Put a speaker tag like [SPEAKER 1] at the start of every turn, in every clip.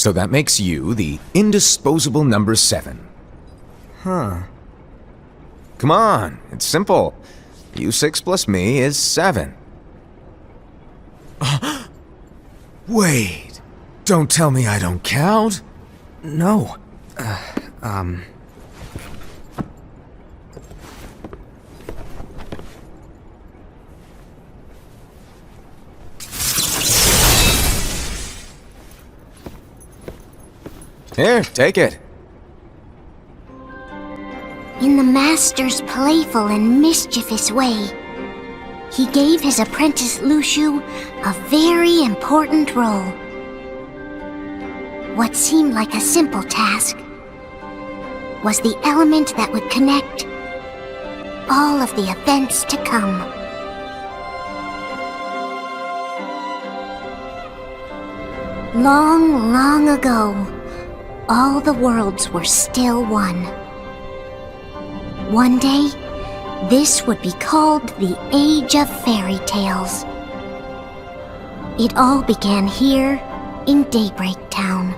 [SPEAKER 1] So that makes you the indisposable number 7. Huh. Come on, it's simple. You 6 plus me is 7. Wait, don't tell me I don't count.
[SPEAKER 2] No.
[SPEAKER 1] Here, take it.
[SPEAKER 3] In the master's playful and mischievous way, he gave his apprentice Luciu a very important role. What seemed like a simple task was the element that would connect all of the events to come. Long, long ago, all the worlds were still one. One day, this would be called the Age of Fairy Tales. It all began here in Daybreak Town.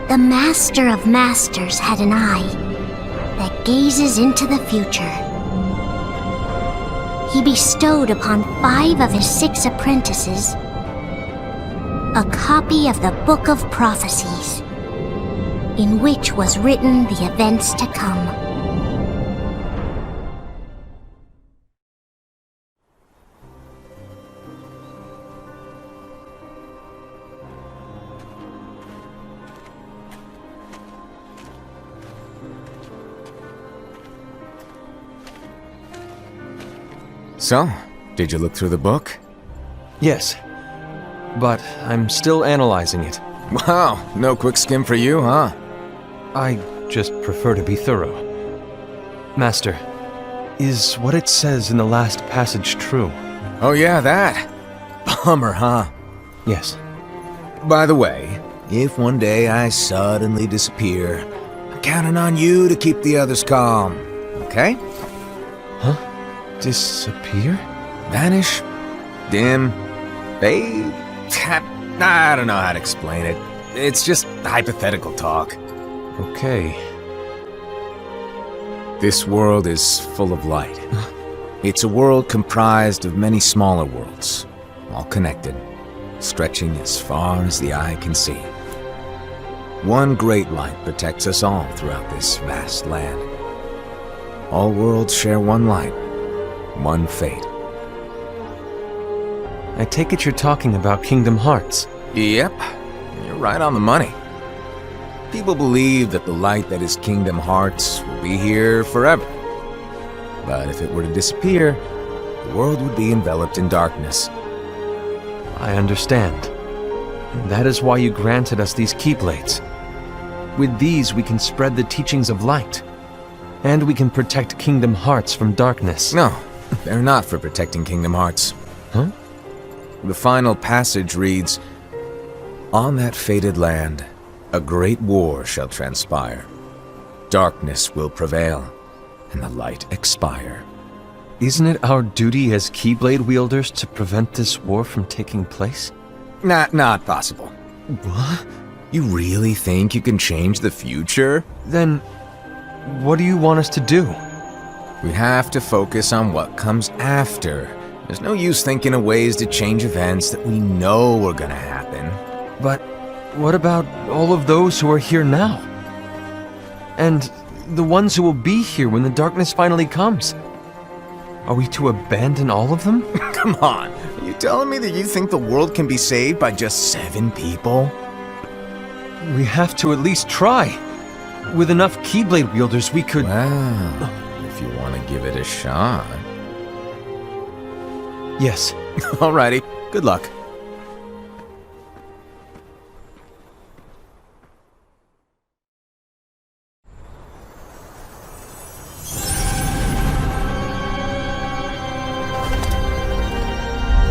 [SPEAKER 3] The Master of Masters had an eye that gazes into the future. He bestowed upon 5 of his 6 apprentices a copy of the Book of Prophecies, in which was written the events to come.
[SPEAKER 1] So, did you look through the book?
[SPEAKER 2] Yes. But I'm still analyzing it.
[SPEAKER 1] Wow, no quick skim for you, huh?
[SPEAKER 2] I just prefer to be thorough. Master, is what it says in the last passage true?
[SPEAKER 1] Oh yeah, that. Bummer, huh?
[SPEAKER 2] Yes.
[SPEAKER 1] By the way, if one day I suddenly disappear, I'm counting on you to keep the others calm, okay?
[SPEAKER 2] Huh? Disappear?
[SPEAKER 1] Vanish? Dim? Fade? I don't know how to explain it. It's just hypothetical talk.
[SPEAKER 2] Okay.
[SPEAKER 1] This world is full of light. It's a world comprised of many smaller worlds, all connected, stretching as far as the eye can see. One great light protects us all throughout this vast land. All worlds share one light, one fate.
[SPEAKER 2] I take it you're talking about Kingdom Hearts.
[SPEAKER 1] Yep, you're right on the money. People believe that the light that is Kingdom Hearts will be here forever. But if it were to disappear, the world would be enveloped in darkness.
[SPEAKER 2] I understand. And that is why you granted us these Keyblades. With these we can spread the teachings of light. And we can protect Kingdom Hearts from darkness.
[SPEAKER 1] No, they're not for protecting Kingdom Hearts.
[SPEAKER 2] Huh?
[SPEAKER 1] The final passage reads, "On that fated land, a great war shall transpire. Darkness will prevail, and the light expire."
[SPEAKER 2] Isn't it our duty as Keyblade wielders to prevent this war from taking place?
[SPEAKER 1] Not possible.
[SPEAKER 2] What?
[SPEAKER 1] You really think you can change the future?
[SPEAKER 2] Then, what do you want us to do?
[SPEAKER 1] We have to focus on what comes after. There's no use thinking of ways to change events that we know are gonna happen.
[SPEAKER 2] But what about all of those who are here now? And the ones who will be here when the darkness finally comes? Are we to abandon all of them?
[SPEAKER 1] Come on, are you telling me that you think the world can be saved by just 7 people?
[SPEAKER 2] We have to at least try. With enough Keyblade wielders, we could...
[SPEAKER 1] Well, if you want to give it a shot.
[SPEAKER 2] Yes.
[SPEAKER 1] Alrighty, good luck.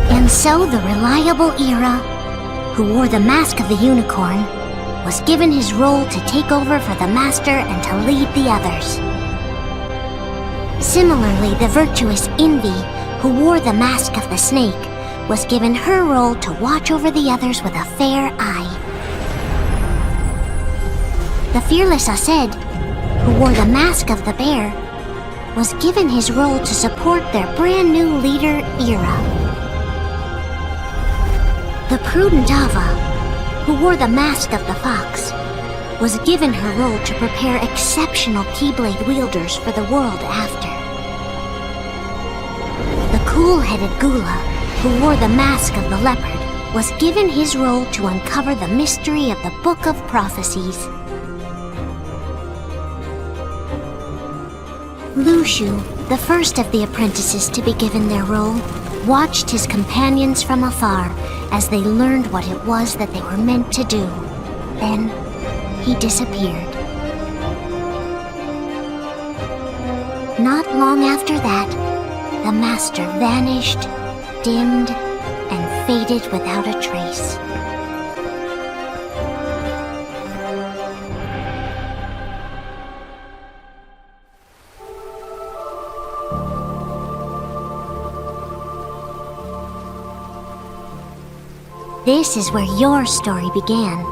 [SPEAKER 3] And so the reliable Era, who wore the mask of the unicorn, was given his role to take over for the Master and to lead the others. Similarly, the virtuous Envy, who wore the mask of the snake, was given her role to watch over the others with a fair eye. The fearless Aced, who wore the mask of the bear, was given his role to support their brand new leader, Ira. The prudent Ava, who wore the mask of the fox, was given her role to prepare exceptional Keyblade wielders for the world after. The cool-headed Gula, who wore the mask of the leopard, was given his role to uncover the mystery of the Book of Prophecies. Lushu, the first of the apprentices to be given their role, watched his companions from afar as they learned what it was that they were meant to do. Then, he disappeared. Not long after that, the master vanished, dimmed, and faded without a trace. This is where your story began.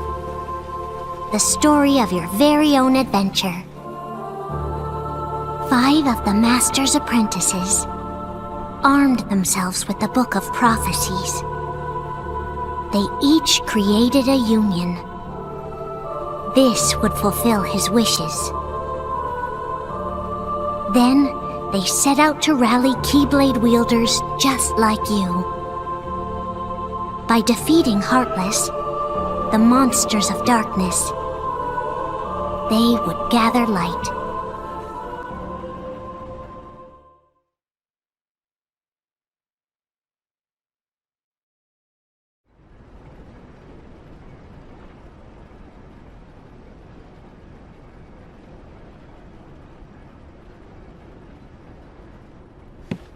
[SPEAKER 3] The story of your very own adventure. 5 of the Master's apprentices armed themselves with the Book of Prophecies. They each created a union. This would fulfill his wishes. Then, they set out to rally Keyblade wielders just like you. By defeating Heartless, the monsters of darkness, they would gather light.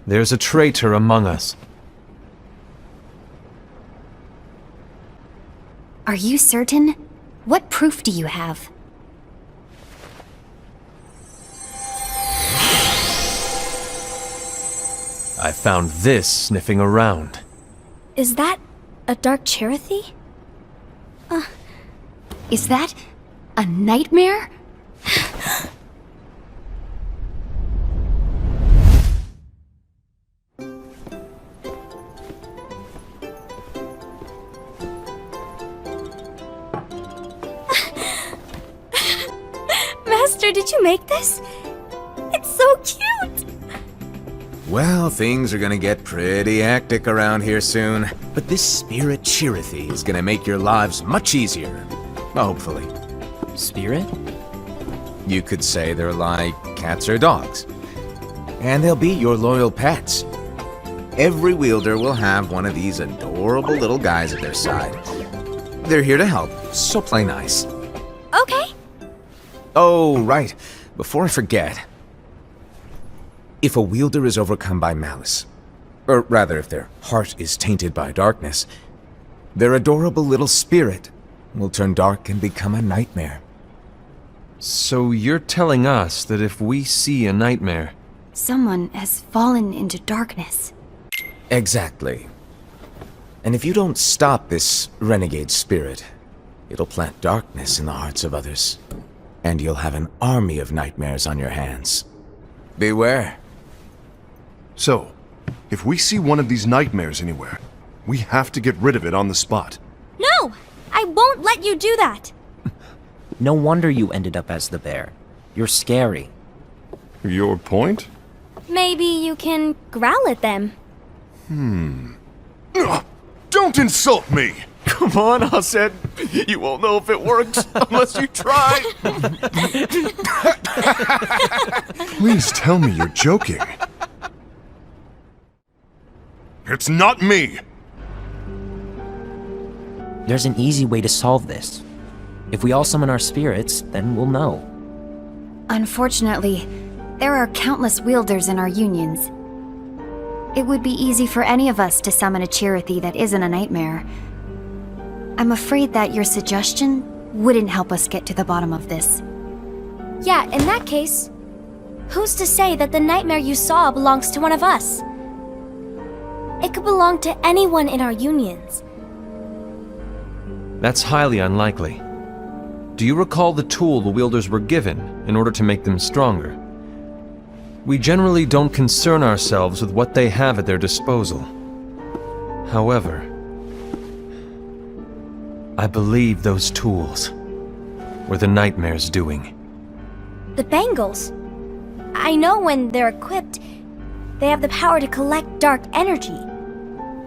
[SPEAKER 2] There's a traitor among us.
[SPEAKER 4] Are you certain? What proof do you have?
[SPEAKER 2] I found this sniffing around.
[SPEAKER 4] Is that a dark Cherothy? Is that a nightmare? Master, did you make this? It's so cute!
[SPEAKER 1] Well, things are gonna get pretty hectic around here soon. But this spirit Cherothy is gonna make your lives much easier. Hopefully.
[SPEAKER 5] Spirit?
[SPEAKER 1] You could say they're like cats or dogs. And they'll be your loyal pets. Every wielder will have one of these adorable little guys at their side. They're here to help, so play nice.
[SPEAKER 4] Okay.
[SPEAKER 1] Oh, right. Before I forget. If a wielder is overcome by malice, or rather if their heart is tainted by darkness, their adorable little spirit will turn dark and become a nightmare.
[SPEAKER 2] So you're telling us that if we see a nightmare...
[SPEAKER 4] Someone has fallen into darkness.
[SPEAKER 1] Exactly. And if you don't stop this renegade spirit, it'll plant darkness in the hearts of others. And you'll have an army of nightmares on your hands. Beware.
[SPEAKER 6] So, if we see one of these nightmares anywhere, we have to get rid of it on the spot.
[SPEAKER 4] No! I won't let you do that!
[SPEAKER 5] No wonder you ended up as the bear. You're scary.
[SPEAKER 6] Your point?
[SPEAKER 4] Maybe you can growl at them.
[SPEAKER 6] Ugh, don't insult me!
[SPEAKER 2] Come on, Aced. You won't know if it works unless you try.
[SPEAKER 6] Please tell me you're joking. It's not me!
[SPEAKER 5] There's an easy way to solve this. If we all summon our spirits, then we'll know.
[SPEAKER 4] Unfortunately, there are countless wielders in our unions. It would be easy for any of us to summon a Cherothy that isn't a nightmare. I'm afraid that your suggestion wouldn't help us get to the bottom of this.
[SPEAKER 7] Yeah, in that case, who's to say that the nightmare you saw belongs to one of us? It could belong to anyone in our unions.
[SPEAKER 2] That's highly unlikely. Do you recall the tool the wielders were given in order to make them stronger? We generally don't concern ourselves with what they have at their disposal. However, I believe those tools were the Nightmare's doing.
[SPEAKER 7] The bangles. I know when they're equipped, they have the power to collect dark energy.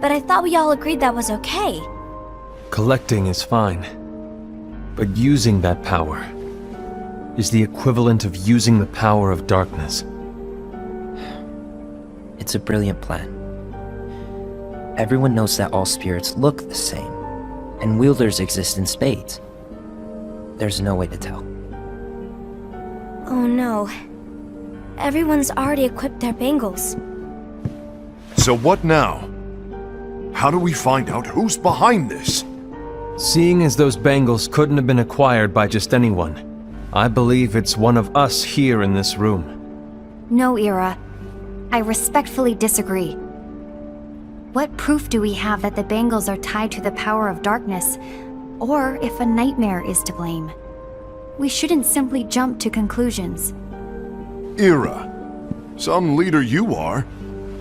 [SPEAKER 7] But I thought we all agreed that was okay.
[SPEAKER 2] Collecting is fine, but using that power is the equivalent of using the power of darkness.
[SPEAKER 5] It's a brilliant plan. Everyone knows that all spirits look the same, and wielders exist in spades. There's no way to tell.
[SPEAKER 7] Oh no. Everyone's already equipped their bangles.
[SPEAKER 6] So what now? How do we find out who's behind this?
[SPEAKER 2] Seeing as those bangles couldn't have been acquired by just anyone, I believe it's one of us here in this room.
[SPEAKER 4] No, Ira. I respectfully disagree. What proof do we have that the bangles are tied to the power of darkness, or if a nightmare is to blame? We shouldn't simply jump to conclusions.
[SPEAKER 6] Ira, some leader you are.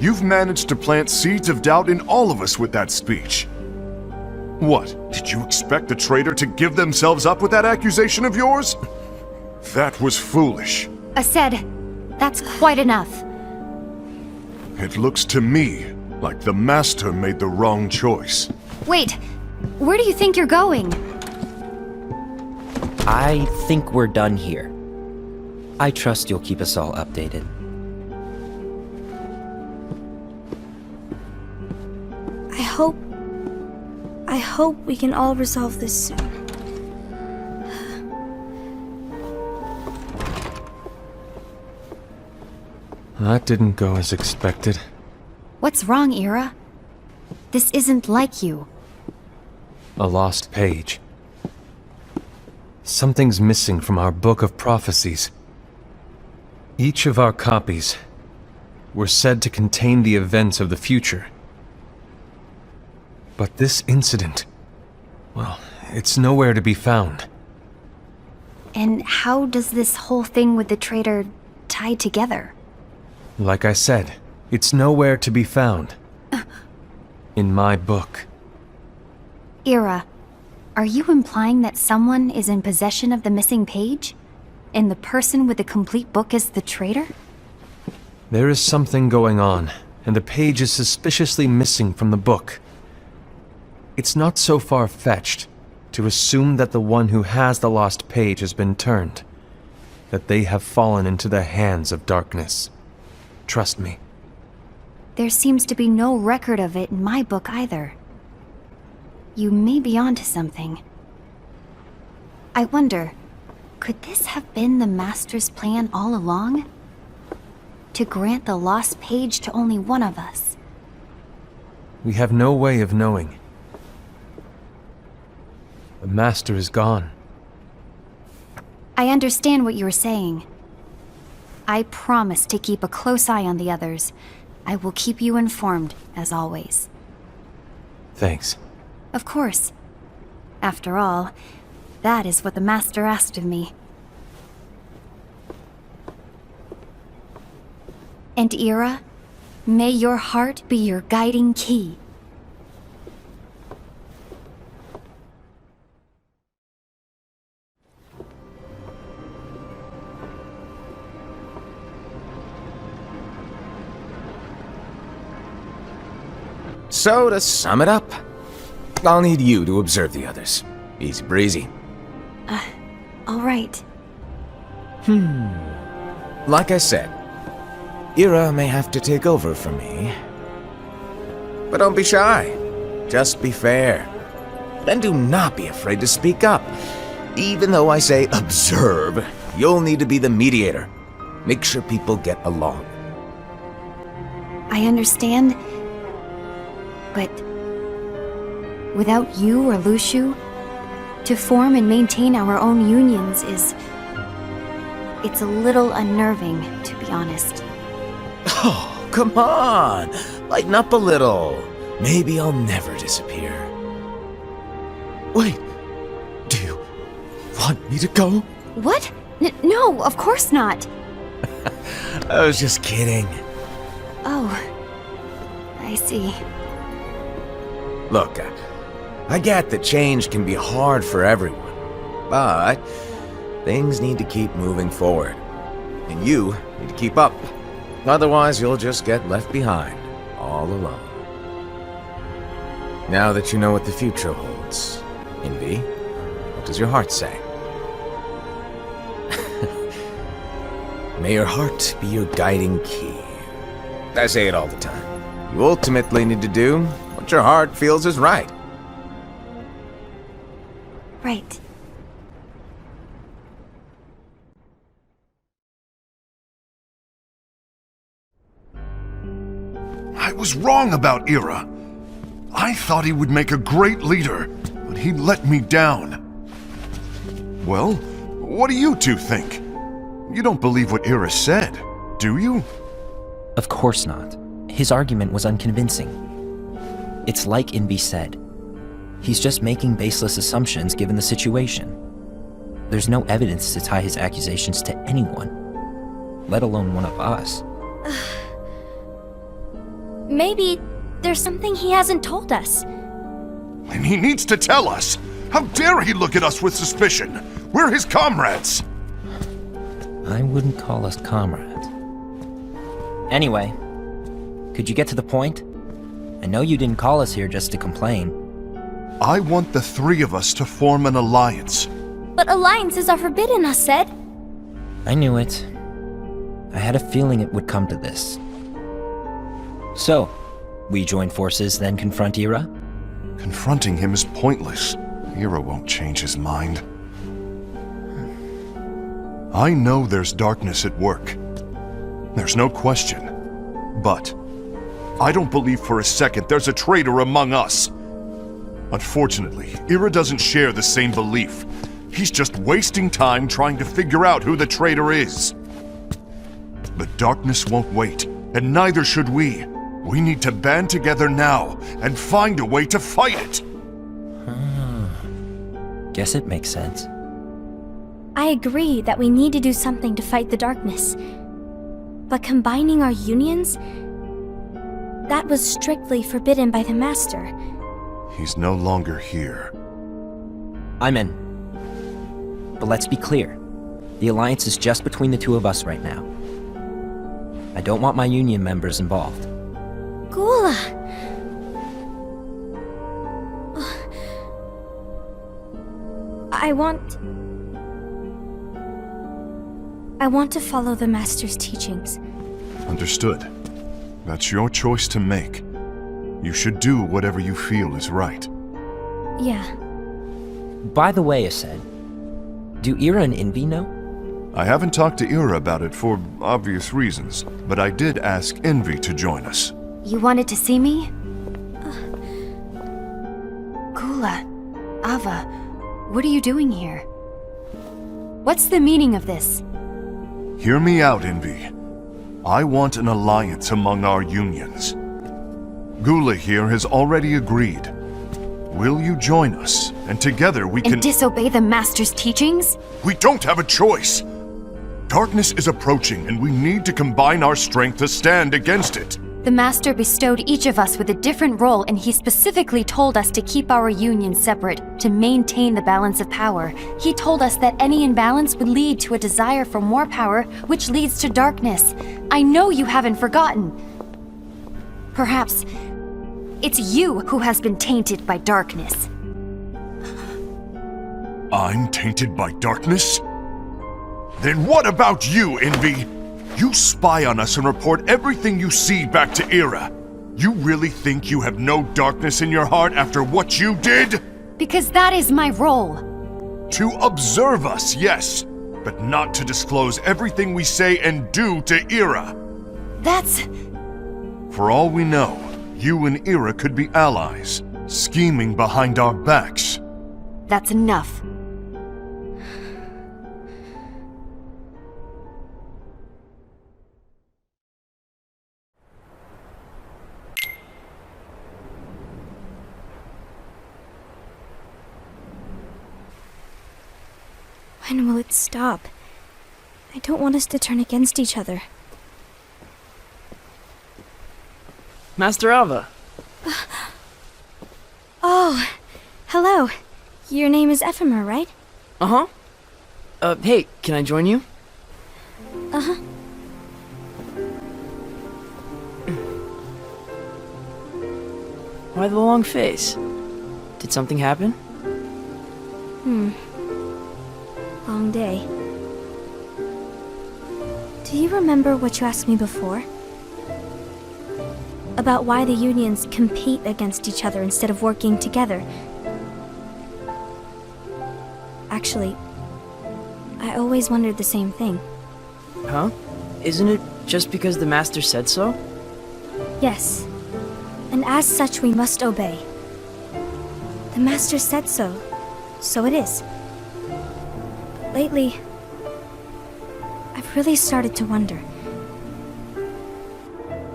[SPEAKER 6] You've managed to plant seeds of doubt in all of us with that speech. What, did you expect the traitor to give themselves up with that accusation of yours? That was foolish.
[SPEAKER 4] Aced, that's quite enough.
[SPEAKER 6] It looks to me like the Master made the wrong choice.
[SPEAKER 4] Wait, where do you think you're going?
[SPEAKER 5] I think we're done here. I trust you'll keep us all updated.
[SPEAKER 7] I hope we can all resolve this soon.
[SPEAKER 2] That didn't go as expected.
[SPEAKER 4] What's wrong, Ira? This isn't like you.
[SPEAKER 2] A lost page. Something's missing from our book of prophecies. Each of our copies were said to contain the events of the future. But this incident, well, it's nowhere to be found.
[SPEAKER 4] And how does this whole thing with the traitor tie together?
[SPEAKER 2] Like I said, it's nowhere to be found. In my book.
[SPEAKER 4] Ira, are you implying that someone is in possession of the missing page? And the person with the complete book is the traitor?
[SPEAKER 2] There is something going on, and the page is suspiciously missing from the book. It's not so far-fetched to assume that the one who has the lost page has been turned, that they have fallen into the hands of darkness. Trust me.
[SPEAKER 4] There seems to be no record of it in my book either. You may be onto something. I wonder, could this have been the Master's plan all along? To grant the lost page to only one of us?
[SPEAKER 2] We have no way of knowing. The Master is gone.
[SPEAKER 4] I understand what you're saying. I promise to keep a close eye on the others. I will keep you informed, as always.
[SPEAKER 2] Thanks.
[SPEAKER 4] Of course. After all, that is what the Master asked of me. And Ira, may your heart be your guiding key.
[SPEAKER 1] So, to sum it up, I'll need you to observe the others. Easy breezy.
[SPEAKER 4] All right.
[SPEAKER 1] Like I said, Ira may have to take over for me. But don't be shy. Just be fair. And do not be afraid to speak up. Even though I say observe, you'll need to be the mediator. Make sure people get along.
[SPEAKER 4] I understand. But without you or Luciu, to form and maintain our own unions it's a little unnerving, to be honest.
[SPEAKER 1] Oh, come on! Lighten up a little. Maybe I'll never disappear. Wait, do you
[SPEAKER 2] want me to go?
[SPEAKER 4] What? No, of course not.
[SPEAKER 1] I was just kidding.
[SPEAKER 4] Oh, I see.
[SPEAKER 1] Look, I get that change can be hard for everyone, but things need to keep moving forward. And you need to keep up. Otherwise, you'll just get left behind, all alone. Now that you know what the future holds, Envy, what does your heart say? May your heart be your guiding key. I say it all the time. You ultimately need to do what your heart feels is right.
[SPEAKER 4] Right.
[SPEAKER 6] I was wrong about Ira. I thought he would make a great leader, but he let me down. Well, what do you two think? You don't believe what Ira said, do you?
[SPEAKER 5] Of course not. His argument was unconvincing. It's like Invi said. He's just making baseless assumptions given the situation. There's no evidence to tie his accusations to anyone, let alone one of us.
[SPEAKER 7] Maybe there's something he hasn't told us.
[SPEAKER 6] And he needs to tell us. How dare he look at us with suspicion? We're his comrades.
[SPEAKER 5] I wouldn't call us comrades. Anyway, could you get to the point? I know you didn't call us here just to complain.
[SPEAKER 6] I want the three of us to form an alliance.
[SPEAKER 7] But alliances are forbidden, us said.
[SPEAKER 5] I knew it. I had a feeling it would come to this. So, we join forces, then confront Ira?
[SPEAKER 6] Confronting him is pointless. Ira won't change his mind. I know there's darkness at work. There's no question. But I don't believe for a second there's a traitor among us. Unfortunately, Ira doesn't share the same belief. He's just wasting time trying to figure out who the traitor is. But darkness won't wait, and neither should we. We need to band together now and find a way to fight it.
[SPEAKER 5] Guess it makes sense.
[SPEAKER 7] I agree that we need to do something to fight the darkness. But combining our unions? That was strictly forbidden by the Master.
[SPEAKER 6] He's no longer here.
[SPEAKER 5] I'm in. But let's be clear. The alliance is just between the two of us right now. I don't want my union members involved.
[SPEAKER 7] Gula! I want to follow the Master's teachings.
[SPEAKER 6] Understood. That's your choice to make. You should do whatever you feel is right.
[SPEAKER 7] Yeah.
[SPEAKER 5] By the way, Ased, do Ira and Invi know?
[SPEAKER 6] I haven't talked to Ira about it for obvious reasons, but I did ask Envy to join us.
[SPEAKER 4] You wanted to see me? Gula, Ava, what are you doing here? What's the meaning of this?
[SPEAKER 6] Hear me out, Envy. I want an alliance among our unions. Gula here has already agreed. Will you join us, and together we can—
[SPEAKER 4] And disobey the Master's teachings?
[SPEAKER 6] We don't have a choice! Darkness is approaching, and we need to combine our strength to stand against it.
[SPEAKER 4] The Master bestowed each of us with a different role, and he specifically told us to keep our union separate, to maintain the balance of power. He told us that any imbalance would lead to a desire for more power, which leads to darkness. I know you haven't forgotten. Perhaps it's you who has been tainted by darkness.
[SPEAKER 6] I'm tainted by darkness? Then what about you, Envy? You spy on us and report everything you see back to Ira. You really think you have no darkness in your heart after what you did?
[SPEAKER 4] Because that is my role.
[SPEAKER 6] To observe us, yes, but not to disclose everything we say and do to Ira.
[SPEAKER 4] That's...
[SPEAKER 6] For all we know, you and Ira could be allies, scheming behind our backs.
[SPEAKER 4] that's enough.
[SPEAKER 7] When will it stop? I don't want us to turn against each other.
[SPEAKER 8] Master Ava.
[SPEAKER 7] Oh, hello. Your name is Ephemer, right?
[SPEAKER 8] Uh-huh. Hey, can I join you?
[SPEAKER 7] Uh-huh.
[SPEAKER 8] Why the long face? Did something happen?
[SPEAKER 7] Long day. Do you remember what you asked me before? About why the unions compete against each other instead of working together. Actually, I always wondered the same thing.
[SPEAKER 8] Huh? Isn't it just because the Master said so?
[SPEAKER 7] Yes. And as such, we must obey. The Master said so, so it is. But lately, I've really started to wonder.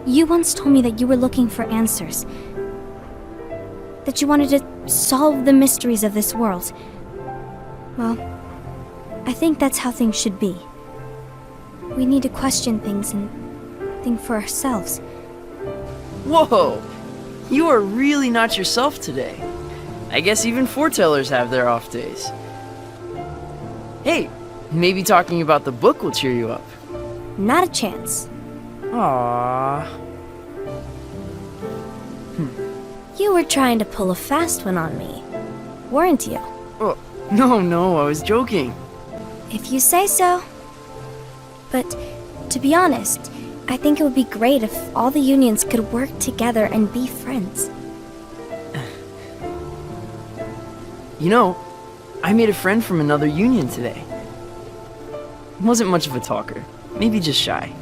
[SPEAKER 7] You once told me that you were looking for answers. That you wanted to solve the mysteries of this world. Well, I think that's how things should be. We need to question things and think for ourselves.
[SPEAKER 8] Whoa! You are really not yourself today. I guess even foretellers have their off days. Hey, maybe talking about the book will cheer you up.
[SPEAKER 7] Not a chance.
[SPEAKER 8] Aww.
[SPEAKER 7] You were trying to pull a fast one on me, weren't you?
[SPEAKER 8] Oh, no, I was joking.
[SPEAKER 7] If you say so. But, to be honest, I think it would be great if all the unions could work together and be friends.
[SPEAKER 8] You know, I made a friend from another union today. Wasn't much of a talker, maybe just shy.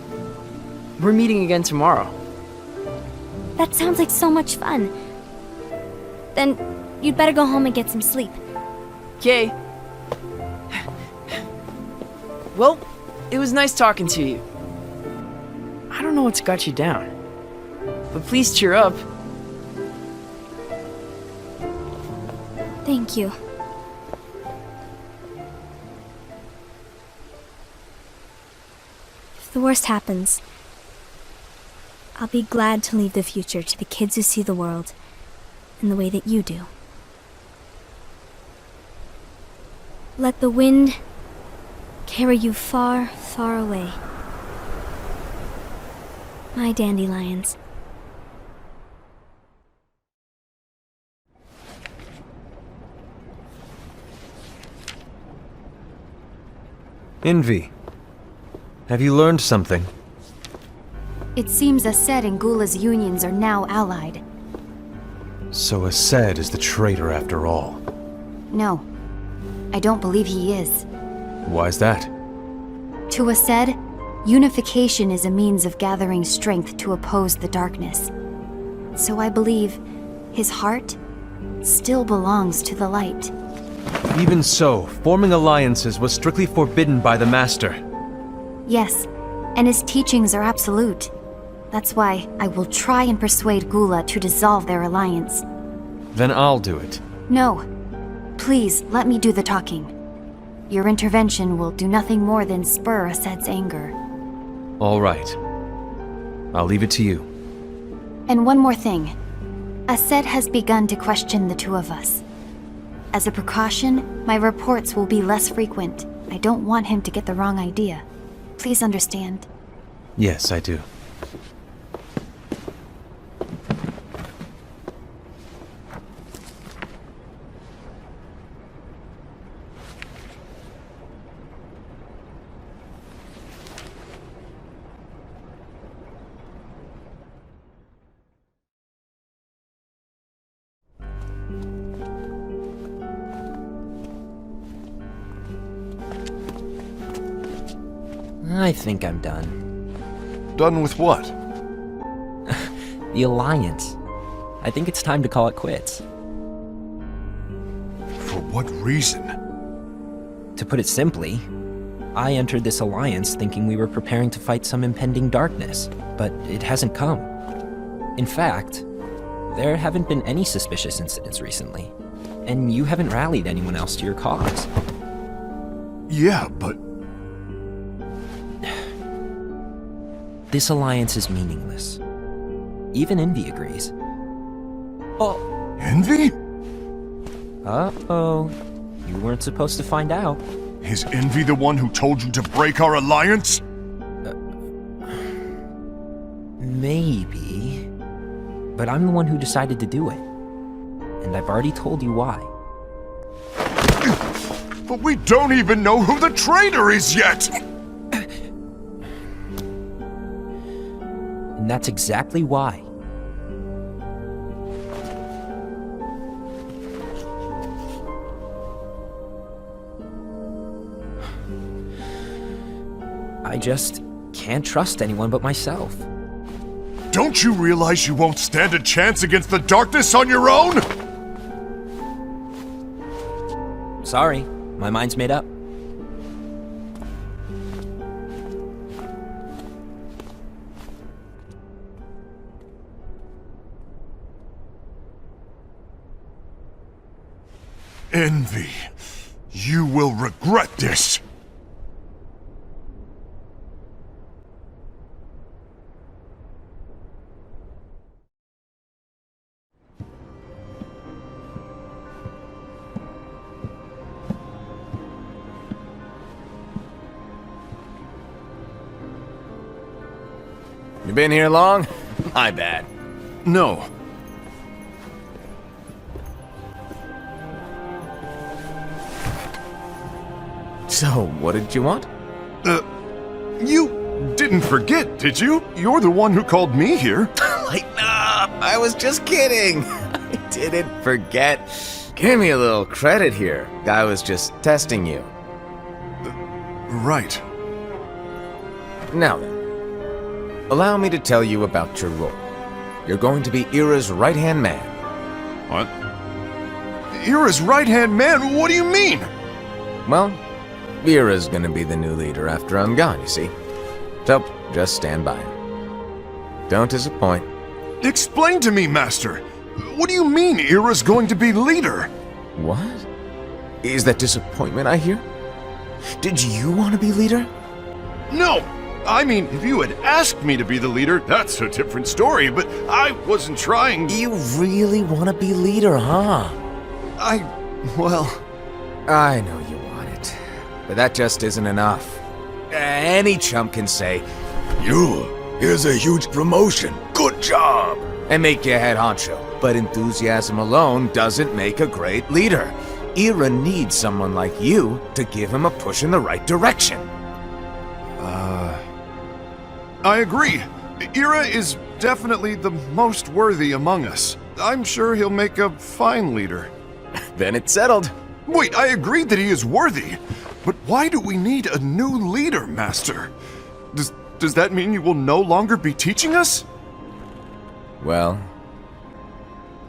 [SPEAKER 8] We're meeting again tomorrow.
[SPEAKER 7] That sounds like so much fun. Then, you'd better go home and get some sleep.
[SPEAKER 8] Okay. Well, it was nice talking to you. I don't know what's got you down, but please cheer up.
[SPEAKER 7] Thank you. If the worst happens, I'll be glad to leave the future to the kids who see the world in the way that you do. Let the wind carry you far, far away. My dandelions.
[SPEAKER 2] Envy. Have you learned something?
[SPEAKER 4] It seems Ased and Gula's unions are now allied.
[SPEAKER 2] So Ased is the traitor after all.
[SPEAKER 4] No, I don't believe he is.
[SPEAKER 2] Why's that?
[SPEAKER 4] To Ased, unification is a means of gathering strength to oppose the darkness. So I believe his heart still belongs to the light.
[SPEAKER 2] Even so, forming alliances was strictly forbidden by the Master.
[SPEAKER 4] Yes, and his teachings are absolute. That's why I will try and persuade Gula to dissolve their alliance.
[SPEAKER 2] Then I'll do it.
[SPEAKER 4] No. Please, let me do the talking. Your intervention will do nothing more than spur Ased's anger.
[SPEAKER 2] All right. I'll leave it to you.
[SPEAKER 4] And one more thing. Ased has begun to question the two of us. As a precaution, my reports will be less frequent. I don't want him to get the wrong idea. Please understand.
[SPEAKER 2] Yes, I do.
[SPEAKER 5] I think I'm done.
[SPEAKER 6] Done with what?
[SPEAKER 5] The Alliance. I think it's time to call it quits.
[SPEAKER 6] For what reason?
[SPEAKER 5] To put it simply, I entered this alliance thinking we were preparing to fight some impending darkness, but it hasn't come. In fact, there haven't been any suspicious incidents recently, and you haven't rallied anyone else to your cause.
[SPEAKER 6] Yeah, but
[SPEAKER 5] This alliance is meaningless. Even Envy agrees. Oh,
[SPEAKER 6] Envy?
[SPEAKER 5] uh-oh. You weren't supposed to find out.
[SPEAKER 6] Is Envy the one who told you to break our alliance?
[SPEAKER 5] Maybe. But I'm the one who decided to do it. And I've already told you why.
[SPEAKER 6] But we don't even know who the traitor is yet!
[SPEAKER 5] And that's exactly why. I just can't trust anyone but myself.
[SPEAKER 6] Don't you realize you won't stand a chance against the darkness on your own?
[SPEAKER 5] Sorry, my mind's made up.
[SPEAKER 6] Envy, you will regret this.
[SPEAKER 1] You been here long? My bad.
[SPEAKER 6] No.
[SPEAKER 1] So, what did you want?
[SPEAKER 6] You didn't forget, did you? You're the one who called me here.
[SPEAKER 1] Lighten up! I was just kidding! I didn't forget. Give me a little credit here. I was just testing you.
[SPEAKER 6] Right.
[SPEAKER 1] Now then, allow me to tell you about your role. You're going to be Ira's right-hand man.
[SPEAKER 6] What? Ira's right-hand man? What do you mean?
[SPEAKER 1] Well, Ira's gonna be the new leader after I'm gone, you see. So, just stand by. Don't disappoint.
[SPEAKER 6] Explain to me, Master. What do you mean Ira's going to be leader?
[SPEAKER 1] What? Is that disappointment I hear? Did you want to be leader?
[SPEAKER 6] No! I mean, if you had asked me to be the leader, that's a different story, but I wasn't trying.
[SPEAKER 1] You really want to be leader, huh?
[SPEAKER 6] Well...
[SPEAKER 1] I know you want it, but that just isn't enough. Any chump can say, here's a huge promotion, good job, and make you head honcho. But enthusiasm alone doesn't make a great leader. Ira needs someone like you to give him a push in the right direction.
[SPEAKER 6] I agree. Ira is definitely the most worthy among us. I'm sure he'll make a fine leader.
[SPEAKER 1] Then it's settled.
[SPEAKER 6] Wait, I agreed that he is worthy. But why do we need a new leader, Master? Does that mean you will no longer be teaching us?
[SPEAKER 1] Well,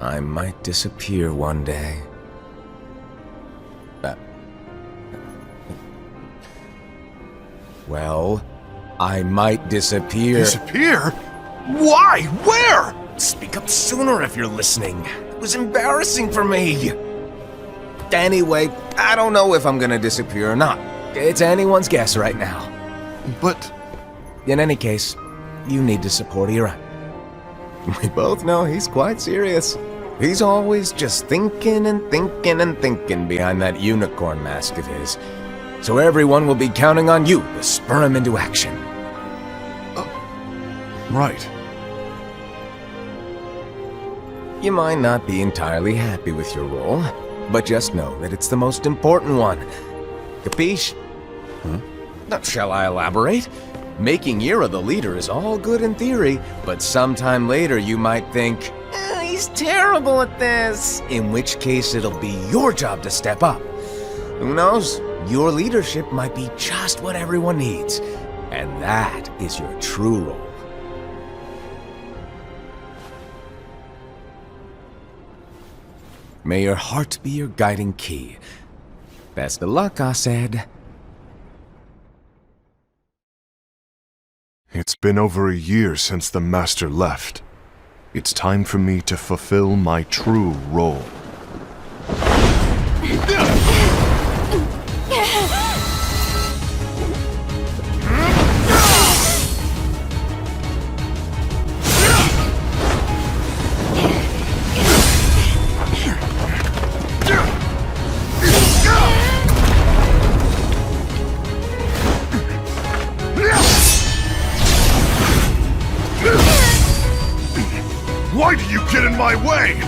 [SPEAKER 1] I might disappear one day. Well, I might disappear.
[SPEAKER 6] Disappear? Why? Where?
[SPEAKER 1] Speak up sooner if you're listening. It was embarrassing for me. Anyway, I don't know if I'm gonna disappear or not. It's anyone's guess right now.
[SPEAKER 6] But...
[SPEAKER 1] In any case, you need to support Ira. We both know he's quite serious. He's always just thinking and thinking and thinking behind that unicorn mask of his. So everyone will be counting on you to spur him into action.
[SPEAKER 6] Right.
[SPEAKER 1] You might not be entirely happy with your role, but just know that it's the most important one. Capiche? Now, shall I elaborate? Making Ira the leader is all good in theory, but sometime later you might think, he's terrible at this. In which case it'll be your job to step up. Who knows? Your leadership might be just what everyone needs. And that is your true role. May your heart be your guiding key. Best of luck, I said.
[SPEAKER 6] It's been over a year since the Master left. It's time for me to fulfill my true role. in my way!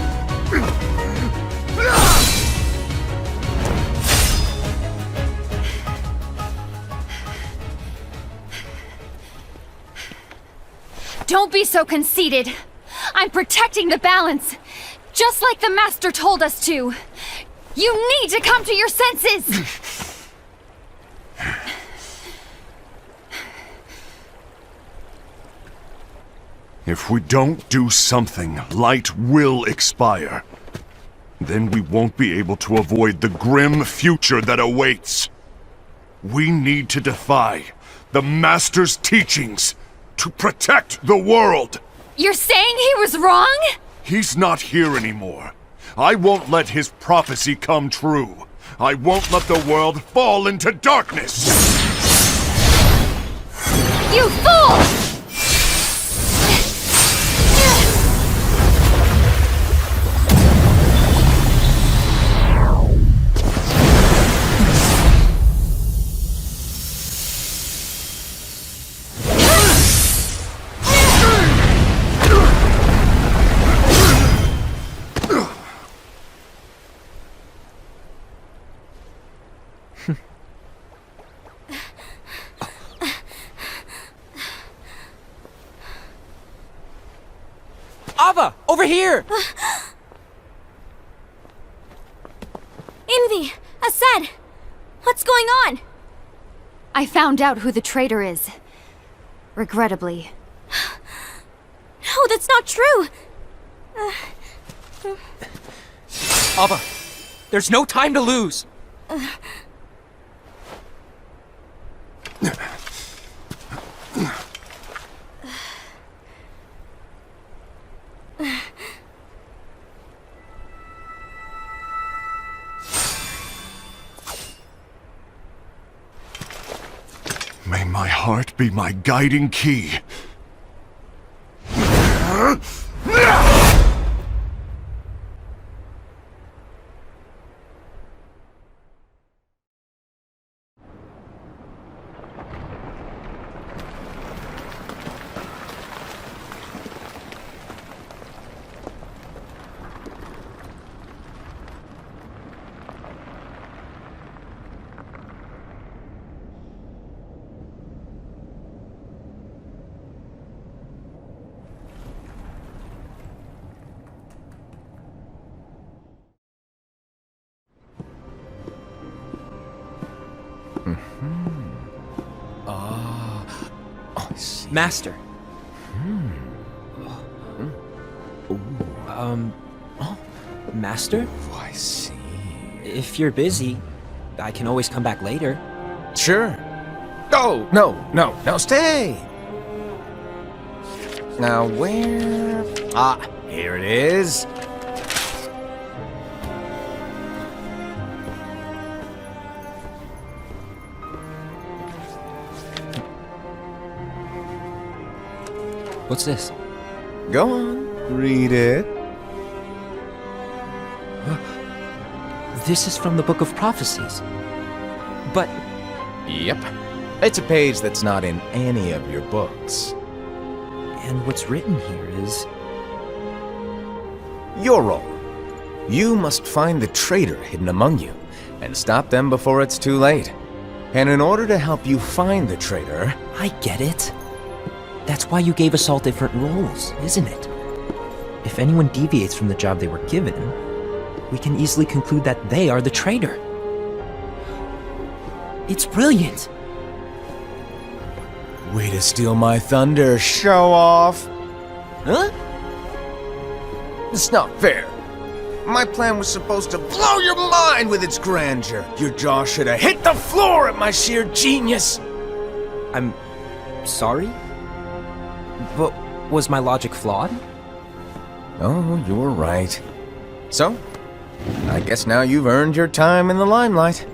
[SPEAKER 4] Don't be so conceited. I'm protecting the balance, just like the Master told us to. You need to come to your senses!
[SPEAKER 6] If we don't do something, light will expire. Then we won't be able to avoid the grim future that awaits. We need to defy the Master's teachings to protect the world.
[SPEAKER 4] You're saying he was wrong?
[SPEAKER 6] He's not here anymore. I won't let his prophecy come true. I won't let the world fall into darkness.
[SPEAKER 4] You fool!
[SPEAKER 5] Ava, over here!
[SPEAKER 7] Envy! Asad! What's going on?
[SPEAKER 4] I found out who the traitor is. Regrettably.
[SPEAKER 7] No, that's not true!
[SPEAKER 5] Ava, there's no time to lose.
[SPEAKER 6] May my heart be my guiding key.
[SPEAKER 5] Master. Master?
[SPEAKER 1] Oh, I see.
[SPEAKER 5] If you're busy, I can always come back later.
[SPEAKER 1] Sure. Oh, no, stay! Now where... Ah, here it is.
[SPEAKER 5] What's this?
[SPEAKER 1] Go on, read it.
[SPEAKER 5] This is from the Book of Prophecies. But
[SPEAKER 1] Yep. It's a page that's not in any of your books.
[SPEAKER 5] and what's written here is
[SPEAKER 1] Your role. You must find the traitor hidden among you, and stop them before it's too late. And in order to help you find the traitor...
[SPEAKER 5] I get it. That's why you gave us all different roles, isn't it? If anyone deviates from the job they were given, we can easily conclude that they are the traitor. It's brilliant.
[SPEAKER 1] Way to steal my thunder, show off!
[SPEAKER 5] Huh?
[SPEAKER 1] It's not fair. My plan was supposed to blow your mind with its grandeur. Your jaw should have hit the floor at my sheer genius.
[SPEAKER 5] I'm sorry? But was my logic flawed?
[SPEAKER 1] Oh, you were right. So, I guess now you've earned your time in the limelight.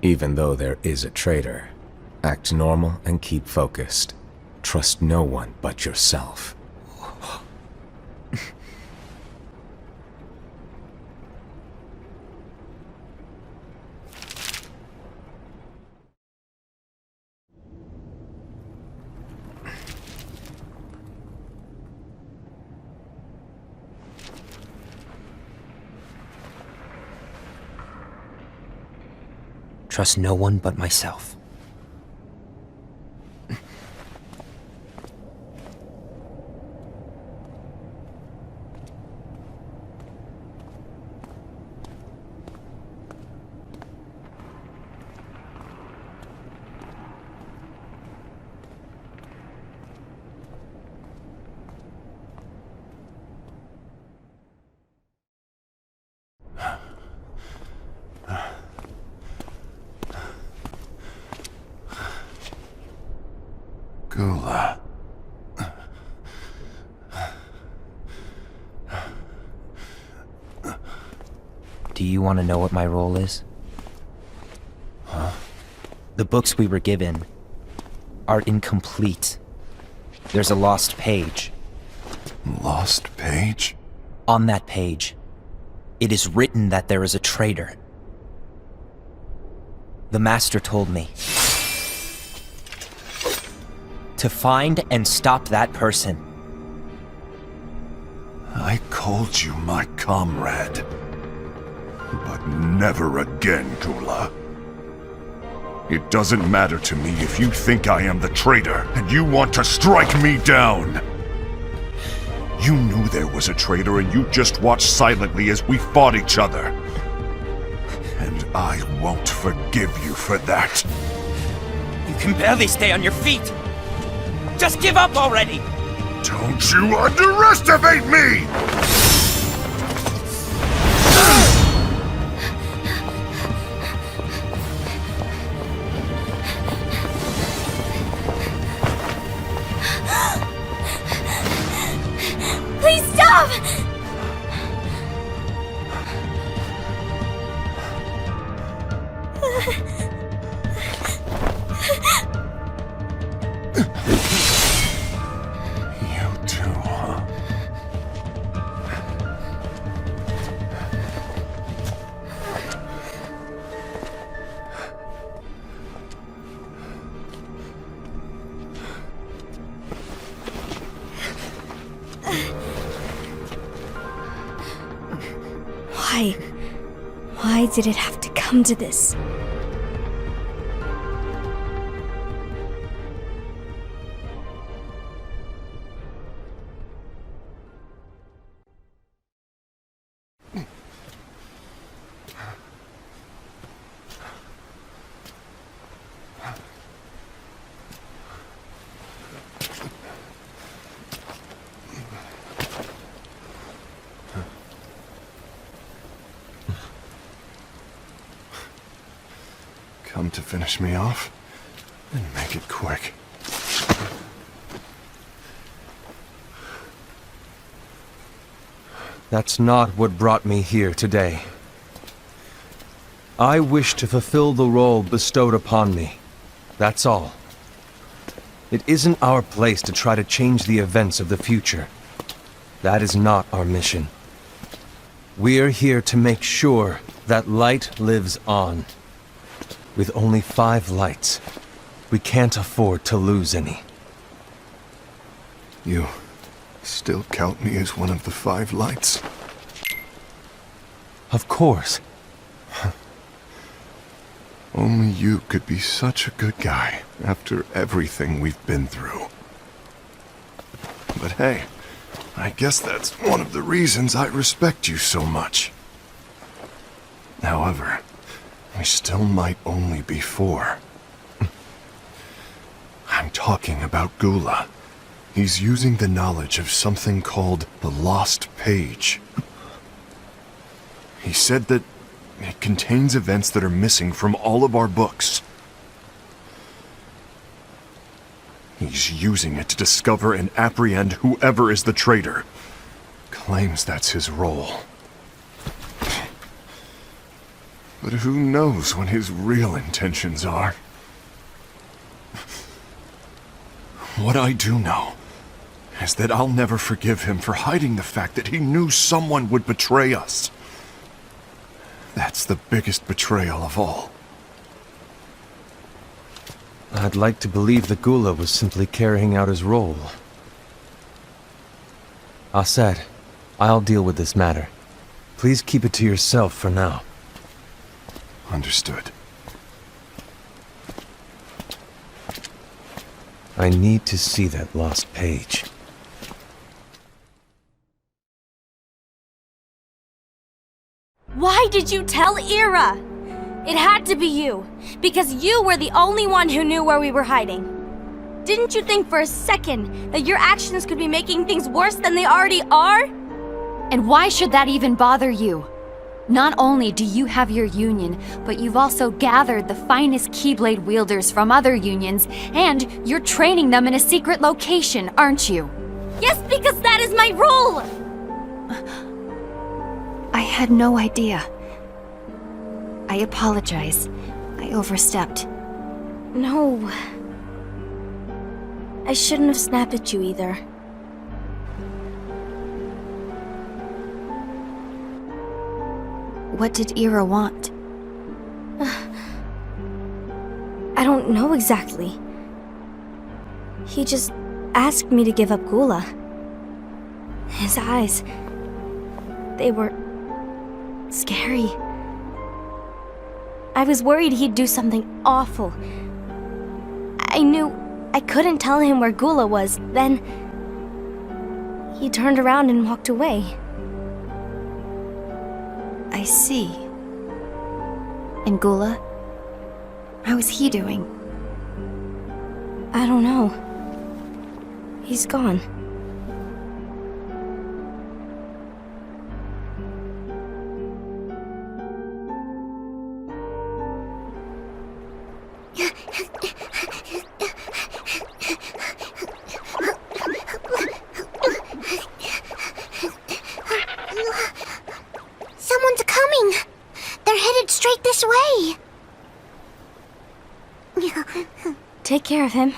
[SPEAKER 1] Even though there is a traitor, act normal and keep focused. Trust no one but yourself.
[SPEAKER 5] Trust no one but myself.
[SPEAKER 6] Gula.
[SPEAKER 5] Do you want to know what my role is?
[SPEAKER 6] Huh?
[SPEAKER 5] The books we were given are incomplete. There's a lost page.
[SPEAKER 6] Lost page?
[SPEAKER 5] On that page, it is written that there is a traitor. The Master told me to find and stop that person.
[SPEAKER 6] I called you my comrade. But never again, Gula. It doesn't matter to me if you think I am the traitor and you want to strike me down. You knew there was a traitor and you just watched silently as we fought each other. And I won't forgive you for that.
[SPEAKER 5] You can barely stay on your feet. Just give up already!
[SPEAKER 6] Don't you underestimate me!
[SPEAKER 7] Please stop!
[SPEAKER 6] You too, huh?
[SPEAKER 7] Why? Why did it have to come to this?
[SPEAKER 6] Come to finish me off? Then make it quick.
[SPEAKER 2] That's not what brought me here today. I wish to fulfill the role bestowed upon me. That's all. It isn't our place to try to change the events of the future. That is not our mission. We're here to make sure that light lives on. With only 5 lights, we can't afford to lose any.
[SPEAKER 6] You still count me as one of the 5 lights?
[SPEAKER 2] Of course.
[SPEAKER 6] Only you could be such a good guy after everything we've been through. But hey, I guess that's one of the reasons I respect you so much. However, we still might only be 4. I'm talking about Gula. He's using the knowledge of something called the Lost Page. He said that it contains events that are missing from all of our books. He's using it to discover and apprehend whoever is the traitor. Claims that's his role. But who knows what his real intentions are? What I do know is that I'll never forgive him for hiding the fact that he knew someone would betray us. That's the biggest betrayal of all.
[SPEAKER 2] I'd like to believe that Gula was simply carrying out his role. Aset, I'll deal with this matter. Please keep it to yourself for now.
[SPEAKER 6] Understood.
[SPEAKER 2] I need to see that lost page.
[SPEAKER 7] Why did you tell Ira? It had to be you, because you were the only one who knew where we were hiding. Didn't you think for a second that your actions could be making things worse than they already are?
[SPEAKER 4] And why should that even bother you? Not only do you have your union, but you've also gathered the finest Keyblade wielders from other unions, and you're training them in a secret location, aren't you?
[SPEAKER 7] Yes, because that is my role!
[SPEAKER 4] I had no idea. I apologize. I overstepped.
[SPEAKER 7] No. I shouldn't have snapped at you either.
[SPEAKER 4] What did Ira want?
[SPEAKER 7] I don't know exactly. He just asked me to give up Gula. His eyes, they were scary. I was worried he'd do something awful. I knew I couldn't tell him where Gula was. Then he turned around and walked away.
[SPEAKER 4] I see. And Gula? How is he doing?
[SPEAKER 7] I don't know. He's gone.
[SPEAKER 3] Someone's coming! They're headed straight this way!
[SPEAKER 7] Take care of him.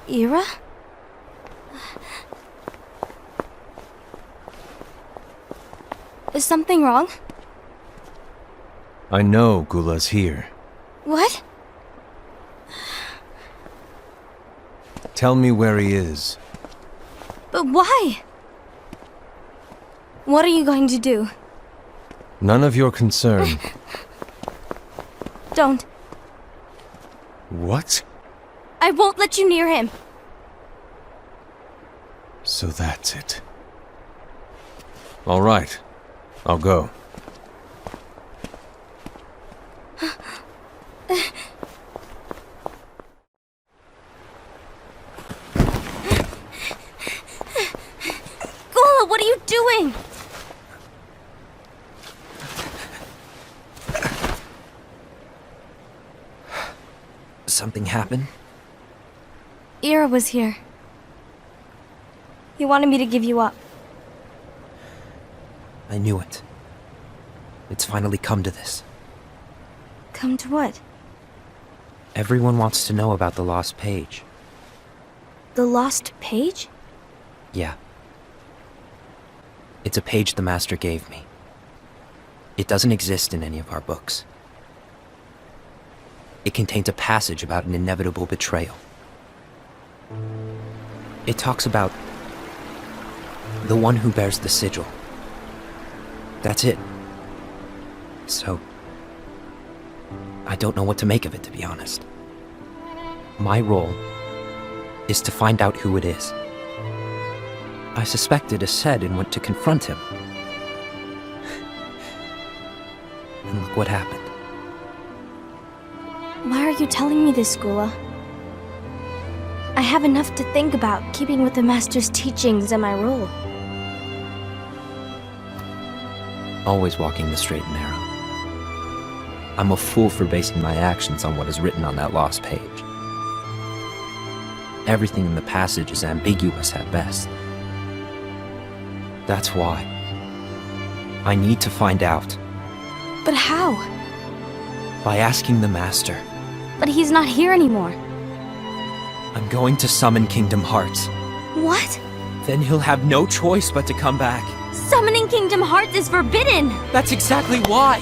[SPEAKER 7] Ira? Is something wrong?
[SPEAKER 2] I know Gula's here.
[SPEAKER 7] What?
[SPEAKER 2] Tell me where he is.
[SPEAKER 7] But why? What are you going to do?
[SPEAKER 2] None of your concern.
[SPEAKER 7] Don't.
[SPEAKER 2] What?
[SPEAKER 7] I won't let you near him.
[SPEAKER 2] So that's it. All right. I'll go.
[SPEAKER 7] Gula, what are you doing?
[SPEAKER 5] Something happened?
[SPEAKER 7] Ira was here. He wanted me to give you up.
[SPEAKER 5] I knew it. It's finally come to this.
[SPEAKER 7] Come to what?
[SPEAKER 5] Everyone wants to know about the lost page.
[SPEAKER 7] The lost page?
[SPEAKER 5] Yeah. It's a page the Master gave me. It doesn't exist in any of our books. It contains a passage about an inevitable betrayal. It talks about the one who bears the sigil. That's it. So, I don't know what to make of it, to be honest. My role is to find out who it is. I suspected Ased and went to confront him. And look what happened.
[SPEAKER 7] Why are you telling me this, Gula? I have enough to think about, keeping with the Master's teachings and my role.
[SPEAKER 5] Always walking the straight and narrow. I'm a fool for basing my actions on what is written on that lost page. Everything in the passage is ambiguous at best. That's why I need to find out.
[SPEAKER 7] But how?
[SPEAKER 5] By asking the Master.
[SPEAKER 7] But he's not here anymore.
[SPEAKER 5] I'm going to summon Kingdom Hearts.
[SPEAKER 7] What?
[SPEAKER 5] Then he'll have no choice but to come back.
[SPEAKER 7] Summoning Kingdom Hearts is forbidden!
[SPEAKER 5] That's exactly why!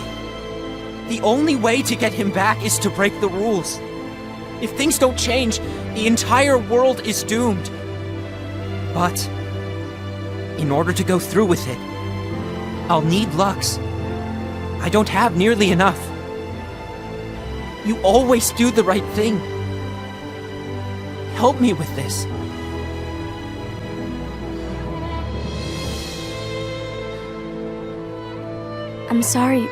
[SPEAKER 5] The only way to get him back is to break the rules. If things don't change, the entire world is doomed. But in order to go through with it, I'll need Lux. I don't have nearly enough. You always do the right thing. Help me with this.
[SPEAKER 7] I'm sorry.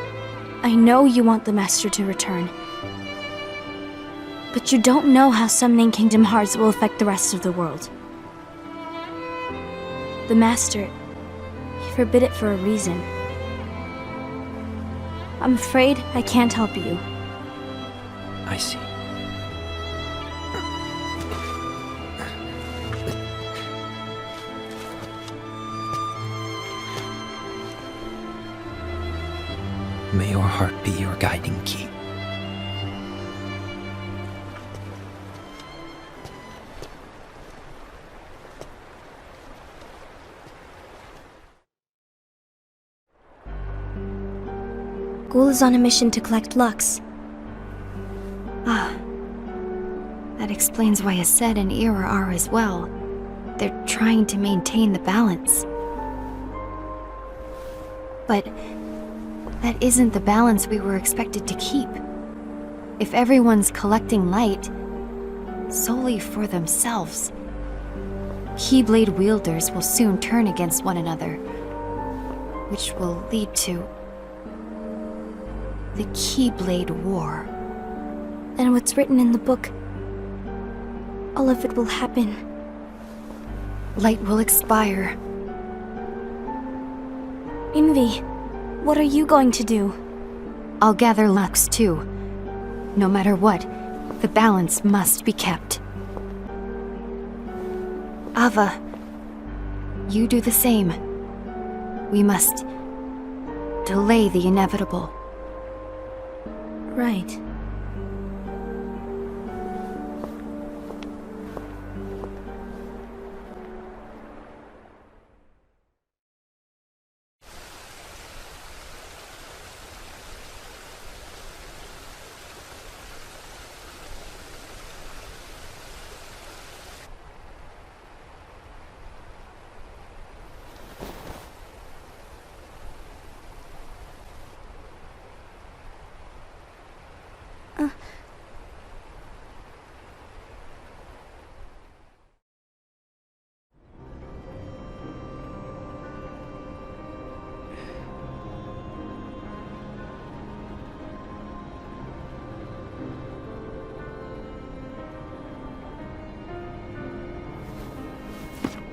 [SPEAKER 7] I know you want the Master to return. But you don't know how summoning Kingdom Hearts will affect the rest of the world. The Master, he forbid it for a reason. I'm afraid I can't help you.
[SPEAKER 5] I see. May your heart be your guiding key.
[SPEAKER 7] Ghoul is on a mission to collect Lux.
[SPEAKER 4] That explains why Aced and Ira are as well. They're trying to maintain the balance. But that isn't the balance we were expected to keep. If everyone's collecting light solely for themselves, Keyblade wielders will soon turn against one another, which will lead to the Keyblade War.
[SPEAKER 7] And what's written in the book, all of it will happen.
[SPEAKER 4] Light will expire.
[SPEAKER 7] Envy, what are you going to do?
[SPEAKER 4] I'll gather Lux too. No matter what, the balance must be kept. Ava, you do the same. We must delay the inevitable.
[SPEAKER 7] Right.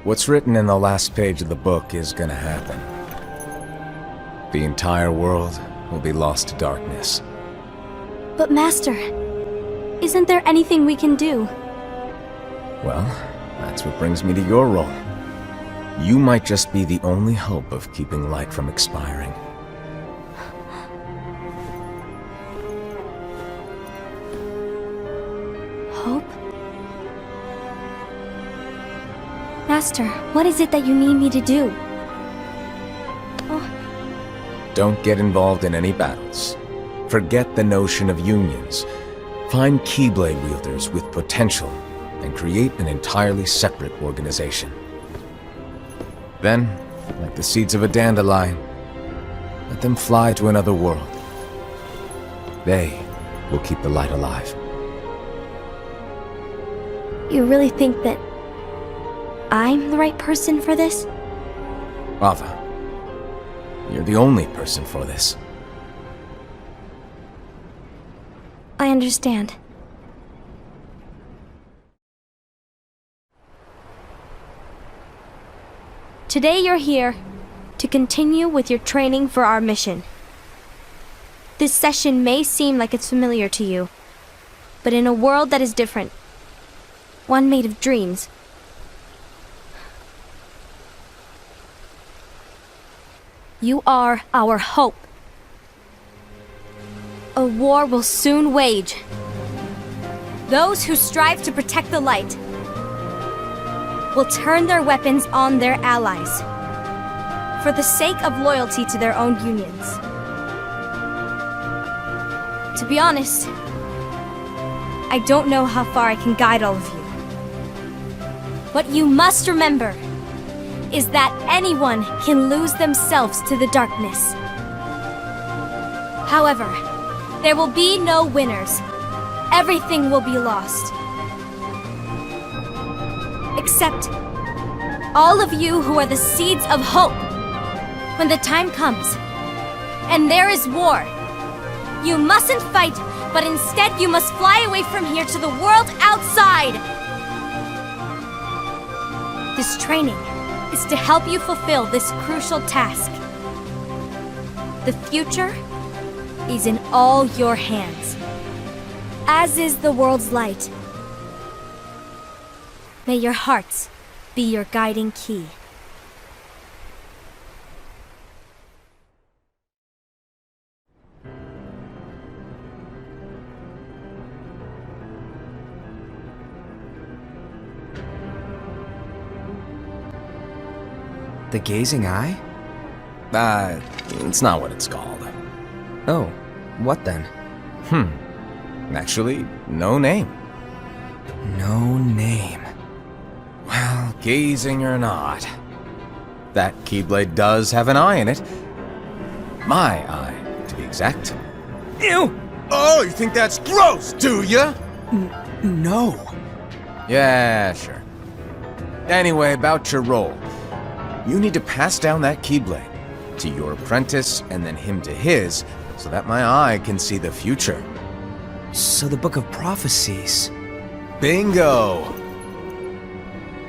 [SPEAKER 1] What's written in the last page of the book is gonna happen. The entire world will be lost to darkness.
[SPEAKER 7] But Master, isn't there anything we can do?
[SPEAKER 1] Well, that's what brings me to your role. You might just be the only hope of keeping light from expiring.
[SPEAKER 7] Hope? Master, what is it that you need me to do?
[SPEAKER 1] Don't get involved in any battles. Forget the notion of unions. Find Keyblade wielders with potential and create an entirely separate organization. Then, like the seeds of a dandelion, let them fly to another world. They will keep the light alive.
[SPEAKER 7] You really think that I'm the right person for this?
[SPEAKER 1] Ava, you're the only person for this.
[SPEAKER 7] I understand. Today you're here to continue with your training for our mission. This session may seem like it's familiar to you, but in a world that is different, one made of dreams, you are our hope. A war will soon wage. Those who strive to protect the light will turn their weapons on their allies for the sake of loyalty to their own unions. To be honest, I don't know how far I can guide all of you. But you must remember, is that anyone can lose themselves to the darkness. However, there will be no winners. Everything will be lost. Except all of you who are the seeds of hope. When the time comes, and there is war, you mustn't fight, but instead you must fly away from here to the world outside. This training is to help you fulfill this crucial task. The future is in all your hands, as is the world's light. May your hearts be your guiding key.
[SPEAKER 5] The gazing eye?
[SPEAKER 1] It's not what it's called.
[SPEAKER 5] Oh, what then?
[SPEAKER 1] Actually, no name.
[SPEAKER 5] No name.
[SPEAKER 1] Well, gazing or not, that Keyblade does have an eye in it. My eye, to be exact.
[SPEAKER 5] Ew!
[SPEAKER 1] Oh, you think that's gross, do ya?
[SPEAKER 5] No.
[SPEAKER 1] Yeah, sure. Anyway, about your role. You need to pass down that Keyblade to your apprentice and then him to his, so that my eye can see the future.
[SPEAKER 5] So the Book of Prophecies.
[SPEAKER 1] Bingo!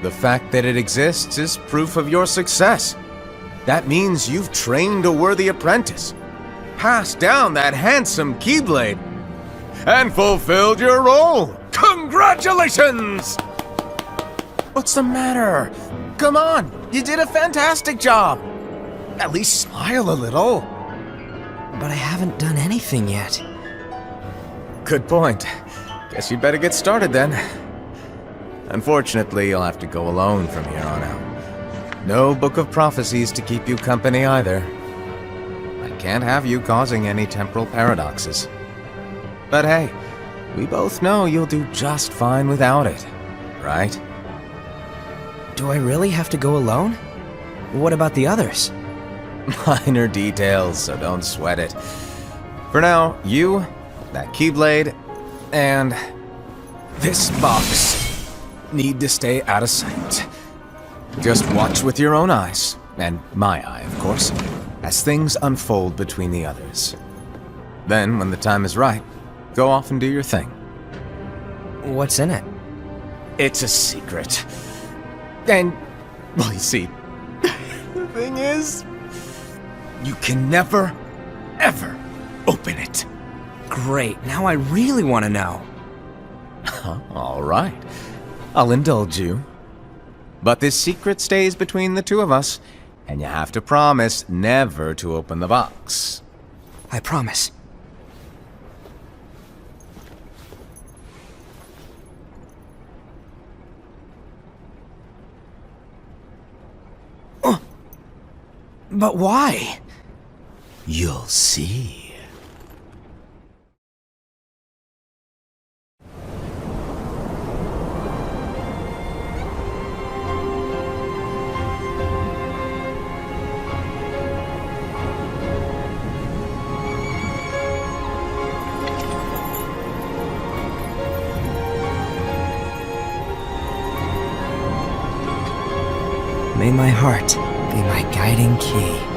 [SPEAKER 1] The fact that it exists is proof of your success. That means you've trained a worthy apprentice, passed down that handsome Keyblade, and fulfilled your role. Congratulations! What's the matter? Come on, you did a fantastic job. At least smile a little.
[SPEAKER 5] But I haven't done anything yet.
[SPEAKER 1] Good point. Guess you'd better get started then. Unfortunately, you'll have to go alone from here on out. No Book of Prophecies to keep you company either. I can't have you causing any temporal paradoxes. But hey, we both know you'll do just fine without it, right?
[SPEAKER 5] Do I really have to go alone? What about the others?
[SPEAKER 1] Minor details, so don't sweat it. For now, you, that Keyblade, and this box need to stay out of sight. Just watch with your own eyes, and my eye, of course, as things unfold between the others. Then, when the time is right, go off and do your thing.
[SPEAKER 5] What's in it?
[SPEAKER 1] It's a secret. And, well, you see, the thing is, you can never, ever open it.
[SPEAKER 5] Great, now I really want to know.
[SPEAKER 1] All right, I'll indulge you. But this secret stays between the two of us, and you have to promise never to open the box.
[SPEAKER 5] I promise. But why?
[SPEAKER 1] You'll see.
[SPEAKER 5] May my heart be my guiding key.